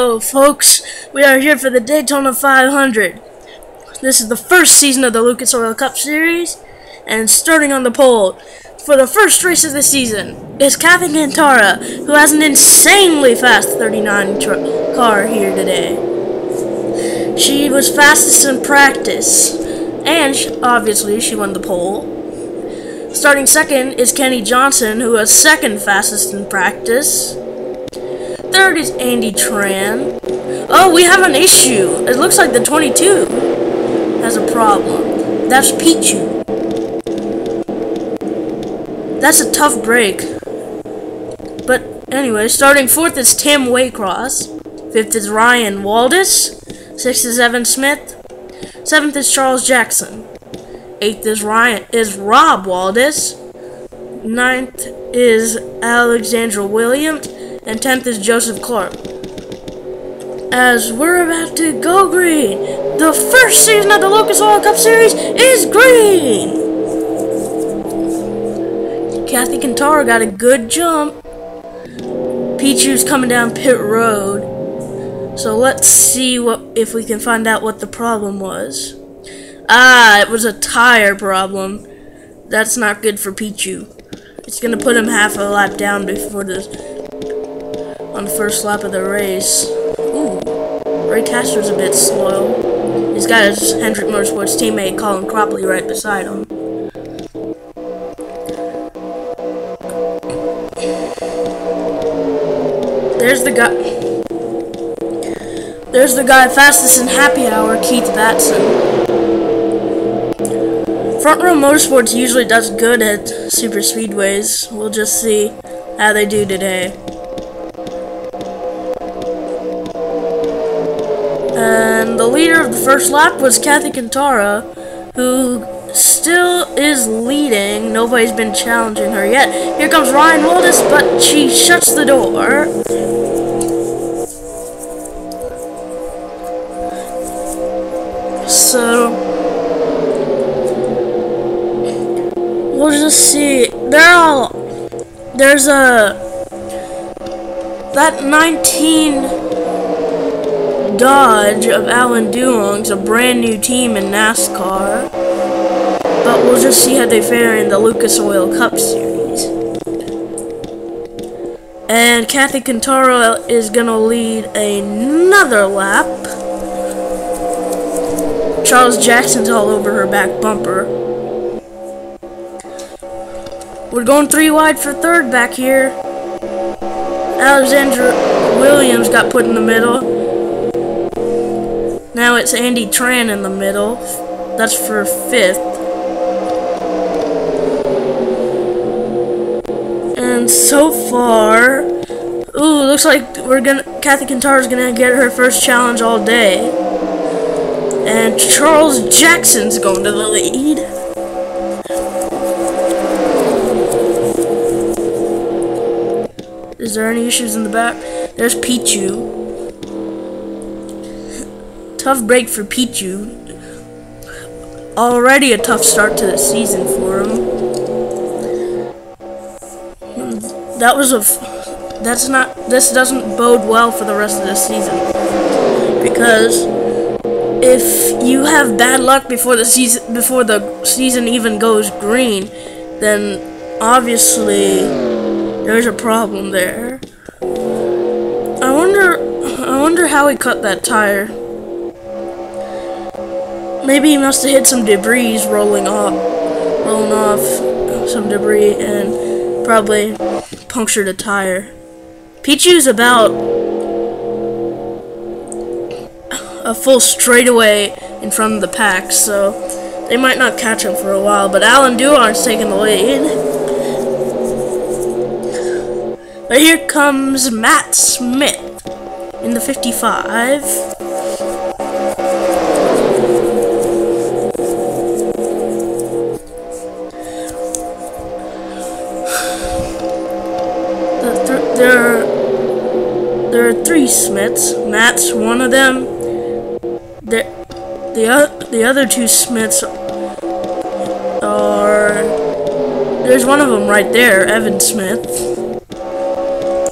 Hello folks, we are here for the Daytona 500. This is the first season of the Lucas Oil Cup Series, and starting on the pole for the first race of the season is Kathy Cantara, who has an insanely fast 39 car here today. She was fastest in practice, and obviously she won the pole. Starting second is Kenny Johnson, who was second fastest in practice. Third is Andy Tran. Oh, we have an issue. It looks like the 22 has a problem. That's Pichu. That's a tough break. But anyway, starting fourth is Tim Waycross. Fifth is Ryan Waldis. Sixth is Evan Smith. Seventh is Charles Jackson. Eighth is Rob Waldis. Ninth is Alexandra Williams. And 10th is Joseph Clark. As we're about to go green, the first season of the Lucas Oil Cup Series is green! Kathy Cantara got a good jump. Pichu's coming down pit road. So let's see if we can find out what the problem was. Ah, it was a tire problem. That's not good for Pichu. It's gonna put him half a lap down before on the first lap of the race. Ooh, Ray Castro's a bit slow. He's got his Hendrick Motorsports teammate Colin Cropley right beside him. There's the guy fastest in happy hour, Keith Batson. Front Row Motorsports usually does good at super speedways. We'll just see how they do today. And the leader of the first lap was Kathy Cantara, who still is leading. Nobody's been challenging her yet. Here comes Ryan Waldis, but she shuts the door. So we'll just see. There's that 19 Dodge of Alan Duong's a brand new team in NASCAR, but we'll just see how they fare in the Lucas Oil Cup Series. And Kathy Cantara is gonna lead another lap. Charles Jackson's all over her back bumper. We're going 3 wide for third back here. Alexandra Williams got put in the middle. Now it's Andy Tran in the middle. That's for 5th. And so far, ooh, looks like Kathy Cantara's gonna get her first challenge all day. And Charles Jackson's going to the lead. Is there any issues in the back? There's Pichu. Tough break for Pichu. Already a tough start to the season for him. This doesn't bode well for the rest of the season. Because if you have bad luck before the season even goes green, then obviously there's a problem there. I wonder how he cut that tire. Maybe he must have hit some debris rolling off some debris and probably punctured a tire. Pichu's about a full straightaway in front of the pack, so they might not catch him for a while, but Alan Duong's taking the lead. But here comes Matt Smith in the 55. There are 3 Smiths. Matt's one of them. The other 2 Smiths are... There's one of them right there, Evan Smith.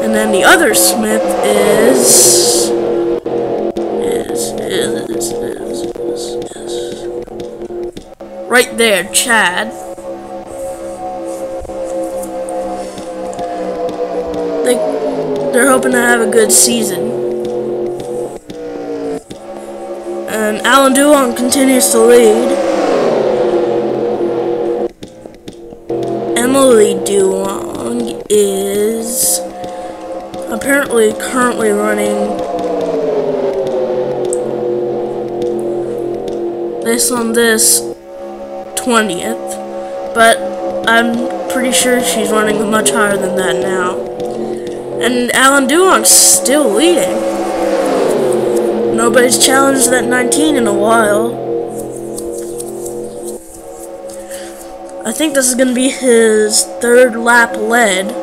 And then the other Smith is right there, Chad. They're hoping to have a good season. And Alan Duong continues to lead. Emily Duong is apparently currently running, based on this, 20th, but I'm pretty sure she's running much higher than that now. And Alan Duong's still leading. Nobody's challenged that 19 in a while. I think this is going to be his third lap led.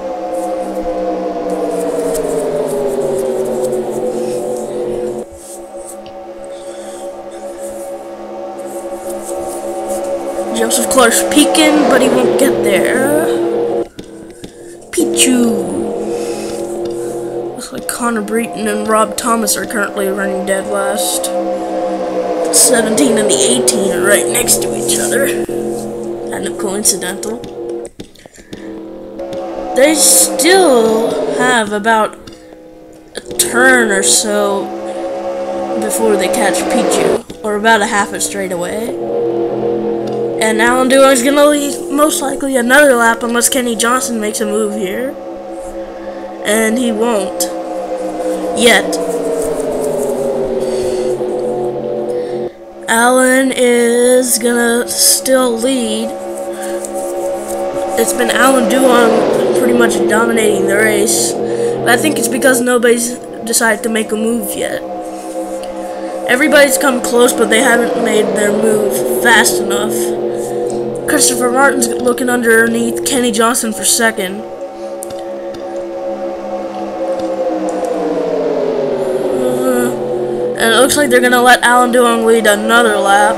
Joseph Clark's peeking, but he won't get there. Pichu. Looks like Connor Breton and Rob Thomas are currently running dead last. The 17 and the 18 are right next to each other. Kind of coincidental. They still have about a turn or so before they catch Pichu, or about a half a straightaway. And Alan Duong's gonna lead most likely another lap unless Kenny Johnson makes a move here. And he won't. Yet. Alan is gonna still lead. It's been Alan Duong pretty much dominating the race. But I think it's because nobody's decided to make a move yet. Everybody's come close, but they haven't made their move fast enough. Christopher Martin's looking underneath Kenny Johnson for second. And it looks like they're going to let Alan Duong lead another lap.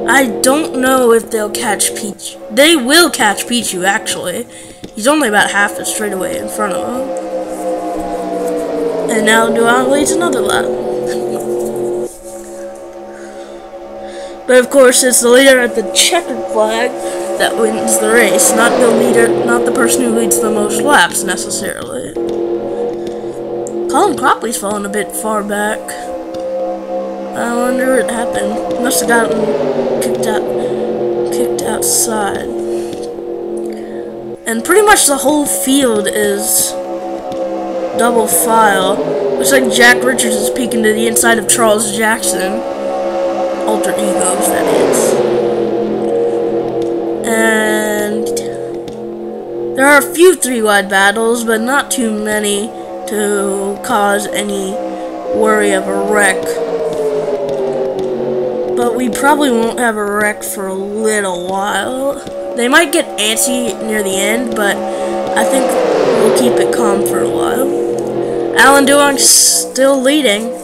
I don't know if they'll catch Pichu. They will catch Pichu, actually. He's only about half a straightaway in front of him. And Alan Duong leads another lap. But of course, it's the leader at the checkered flag that wins the race, not the leader, not the person who leads the most laps necessarily. Colin Cropley's fallen a bit far back. I wonder what happened. Must have gotten kicked outside. And pretty much the whole field is double file. Looks like Jack Richards is peeking to the inside of Charles Jackson. Alter egos, that is. And there are a few 3-wide battles, but not too many to cause any worry of a wreck. But we probably won't have a wreck for a little while. They might get antsy near the end, but I think we'll keep it calm for a while. Alan Duong's still leading.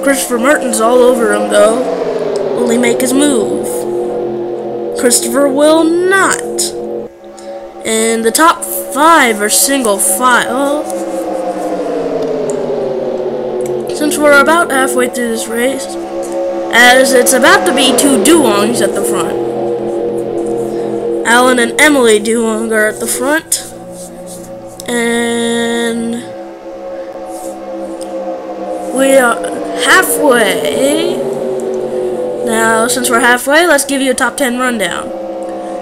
Christopher Martin's all over him, though. Will he make his move? Christopher will not. And the top 5 are single file. Since we're about halfway through this race, as it's about to be 2 Duongs at the front. Alan and Emily Duong are at the front. And we are halfway. Now, since we're halfway, let's give you a top 10 rundown.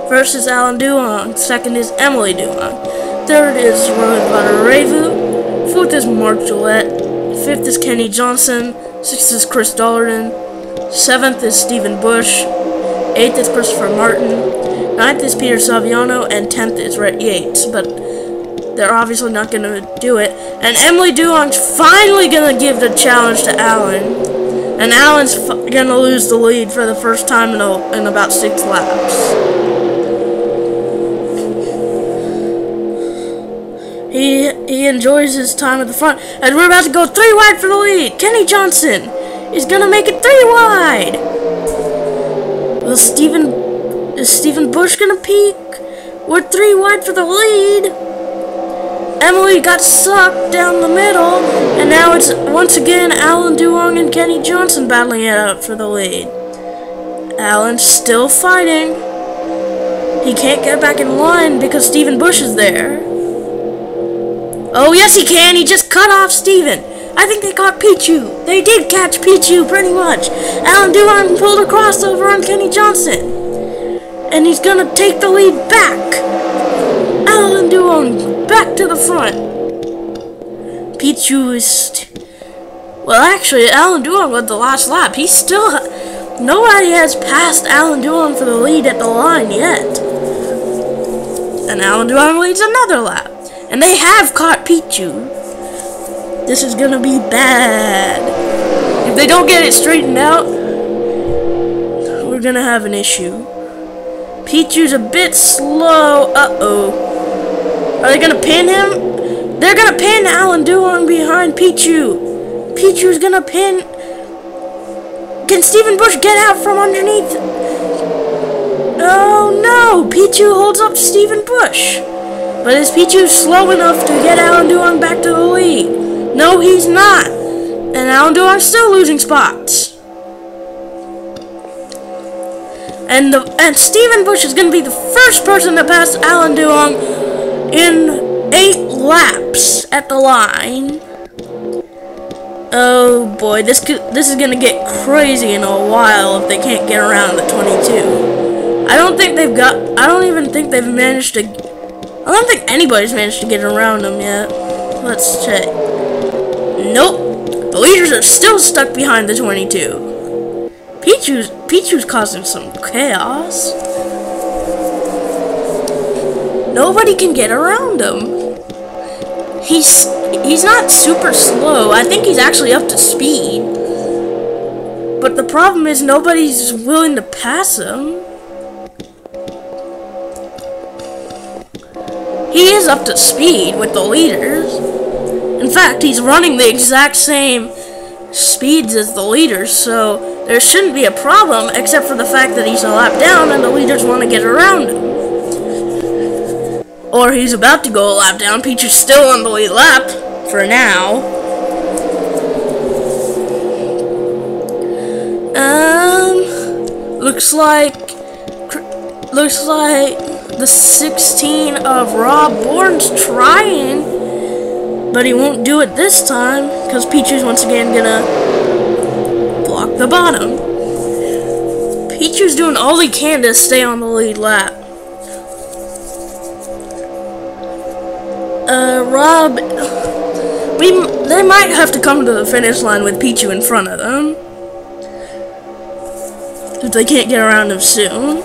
First is Alan Duong. Second is Emily Duong. Third is Rohit Vadarevu. Fourth is Mark Gillette. Fifth is Kenny Johnson. Sixth is Chris Dollarden. Seventh is Stephen Bush. Eighth is Christopher Martin. Ninth is Peter Saviano. And 10th is Rhett Yates. But they're obviously not going to do it. And Emily Duong's finally going to give the challenge to Alan. And Alan's going to lose the lead for the first time in about 6 laps. He enjoys his time at the front. And we're about to go 3 wide for the lead. Kenny Johnson is going to make it 3 wide. Is Stephen Bush going to peak? We're 3 wide for the lead. Emily got sucked down the middle, and now it's once again Alan Duong and Kenny Johnson battling it out for the lead. Alan's still fighting. He can't get back in line because Steven Bush is there. Oh, yes he can. He just cut off Steven. I think they caught Pichu. They did catch Pichu, pretty much. Alan Duong pulled a crossover on Kenny Johnson. And he's gonna take the lead back. Alan Duong back to the front. Pichu is... Well, actually, Alan Duong led the last lap. He's still... Nobody has passed Alan Duong for the lead at the line yet. And Alan Duong leads another lap. And they have caught Pichu. This is gonna be bad. If they don't get it straightened out, we're gonna have an issue. Pichu's a bit slow. Uh-oh. Are they gonna pin him? They're gonna pin Alan Duong behind Pichu. Pichu's gonna pin... Can Steven Bush get out from underneath? Oh no! Pichu holds up Steven Bush. But is Pichu slow enough to get Alan Duong back to the lead? No, he's not. And Alan Duong's still losing spots. And Steven Bush is going to be the first person to pass Alan Duong in 8 laps at the line. Oh boy, this is going to get crazy in a while if they can't get around the 22. I don't even think they've managed to... I don't think anybody's managed to get around them yet. Let's check. Nope. The leaders are still stuck behind the 22. Pichu's causing some chaos. Nobody can get around him. He's not super slow. I think he's actually up to speed. But the problem is nobody's willing to pass him. He is up to speed with the leaders. In fact, he's running the exact same speeds as the leaders, so there shouldn't be a problem, except for the fact that he's a lap down and the leaders want to get around him. Or he's about to go a lap down. Pichu's still on the lead lap, for now. Looks like the 16 of Rob Bourne's trying, but he won't do it this time because Pichu's once again gonna block the bottom. Pichu's doing all he can to stay on the lead lap. Rob, they might have to come to the finish line with Pichu in front of them if they can't get around him soon.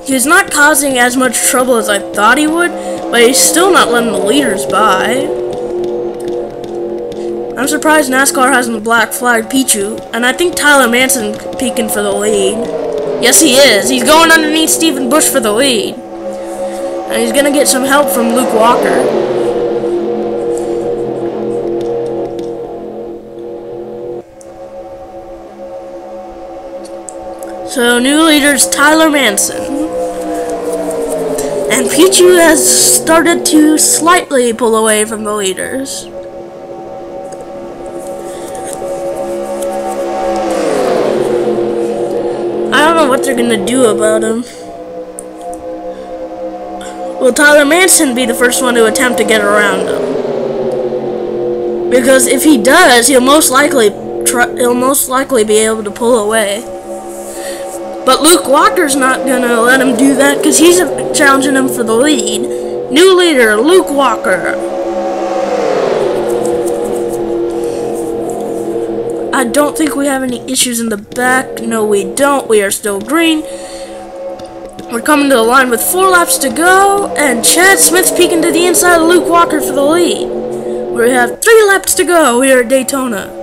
He's not causing as much trouble as I thought he would, but he's still not letting the leaders by. I'm surprised NASCAR hasn't black flagged Pichu, and I think Tyler Manson peeking for the lead. Yes, he is. He's going underneath Steven Bush for the lead. And he's going to get some help from Luke Walker. So, new leader's Tyler Manson. And Pichu has started to slightly pull away from the leaders. I don't know what they're gonna do about him. Will Tyler Manson be the first one to attempt to get around him? Because if he does, he'll most likely be able to pull away. But Luke Walker's not gonna let him do that because he's challenging him for the lead. New leader, Luke Walker. I don't think we have any issues in the back. No, we don't. We are still green. We're coming to the line with 4 laps to go, and Chad Smith's peeking to the inside of Luke Walker for the lead. We have 3 laps to go here at Daytona.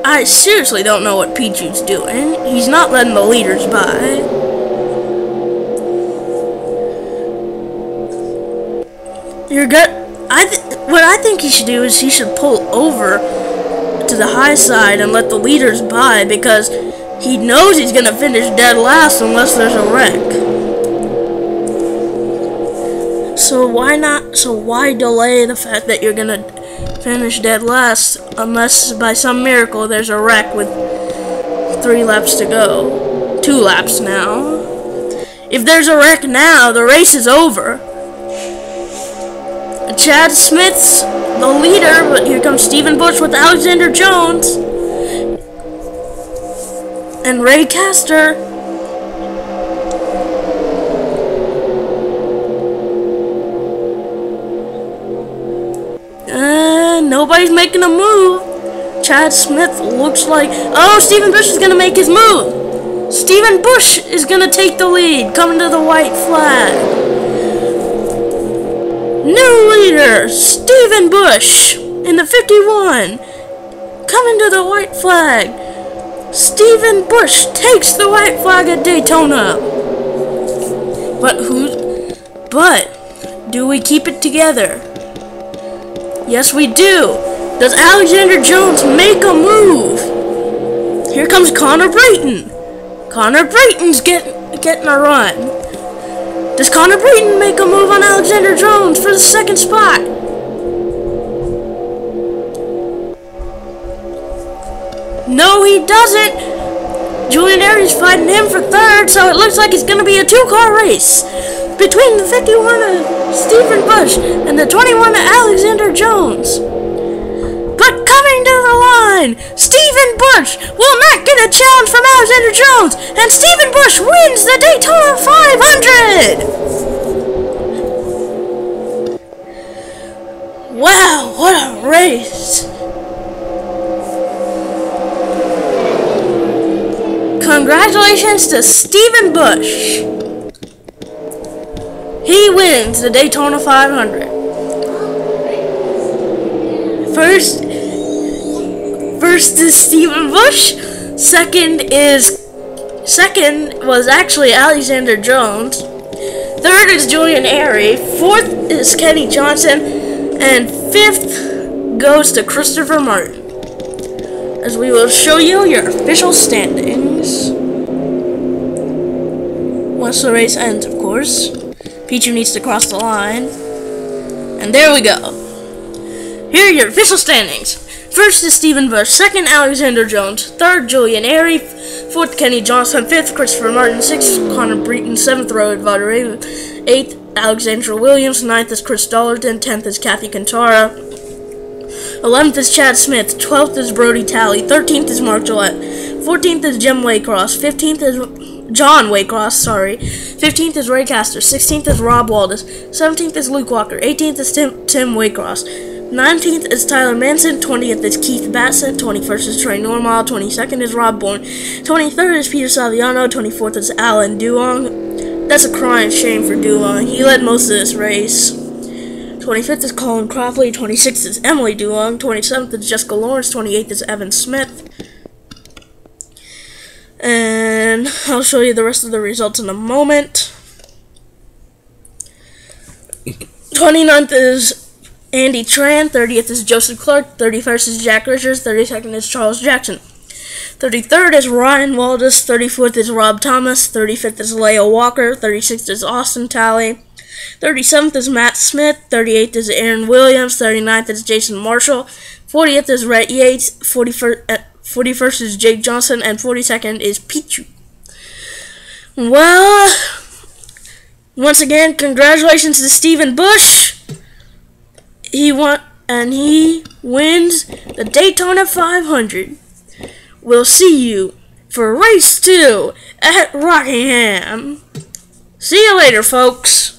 I seriously don't know what Pichu's doing. He's not letting the leaders by. What I think he should do is he should pull over to the high side and let the leaders by, because he knows he's gonna finish dead last unless there's a wreck. So why delay the fact that you're gonna finish dead last unless by some miracle there's a wreck with 3 laps to go? 2 laps now. If there's a wreck now, the race is over. Chad Smith's the leader, but here comes Stephen Bush with Alexander Jones and Ray Castor. Nobody's making a move. Chad Smith looks like... Oh, Stephen Bush is going to make his move. Stephen Bush is going to take the lead, coming to the white flag. New leader, Stephen Bush, in the 51, coming to the white flag. Stephen Bush takes the white flag at Daytona. But do we keep it together? Yes, we do. Does Alexander Jones make a move? Here comes Connor Brayton. Connor Brayton's getting a run. Does Connor Brayton make a move on Alexander Jones for the 2nd spot? No, he doesn't. Julian Ayres fighting him for 3rd, so it looks like it's going to be a 2-car race between the 51 of Stephen Bush and the 21 of Alexander Jones. But coming to the line, Stephen Bush will not get a challenge from Alexander Jones, and Stephen Bush wins the Daytona 500! Wow, what a race! Congratulations to Stephen Bush. He wins the Daytona 500. First is Stephen Bush. Second was actually Alexander Jones. 3rd is Julian Ayres. 4th is Kenny Johnson, and 5th goes to Christopher Martin. As we will show you your official standings once the race ends, of course. Pichu needs to cross the line. And there we go. Here are your official standings. 1st is Stephen Bush. 2nd, Alexander Jones. 3rd, Julian Ayres. 4th, Kenny Johnson. 5th, Christopher Martin. 6th, Connor Brayton. 7th, Rohit Vadareva. 8th, Alexandra Williams. 9th is Chris Dollarton. 10th is Kathy Cantara. 11th is Chad Smith. 12th is Brody Talley. 13th is Mark Gillette. 14th is Jim Waycross. 15th is John Waycross, sorry. 15th is Ray Castor. 16th is Rob Waldis. 17th is Luke Walker. 18th is Tim Waycross. 19th is Tyler Manson. 20th is Keith Batson. 21st is Trey Normal. 22nd is Rob Bourne. 23rd is Peter Saviano. 24th is Alan Duong. That's a crying shame for Duong. He led most of this race. 25th is Colin Cropley. 26th is Emily Duong. 27th is Jessica Lawrence. 28th is Evan Smith. And I'll show you the rest of the results in a moment. 29th is Andy Tran. 30th is Joseph Clark. 31st is Jack Richards. 32nd is Charles Jackson. 33rd is Ryan Waldis. 34th is Rob Thomas. 35th is Leo Walker. 36th is Austin Talley. 37th is Matt Smith. 38th is Aaron Williams. 39th is Jason Marshall. 40th is Rhett Yates. 41st is Jake Johnson, and 42nd is Pichu. Well, once again, congratulations to Stephen Bush. He won, and he wins the Daytona 500. We'll see you for race 2 at Rockingham. See you later, folks.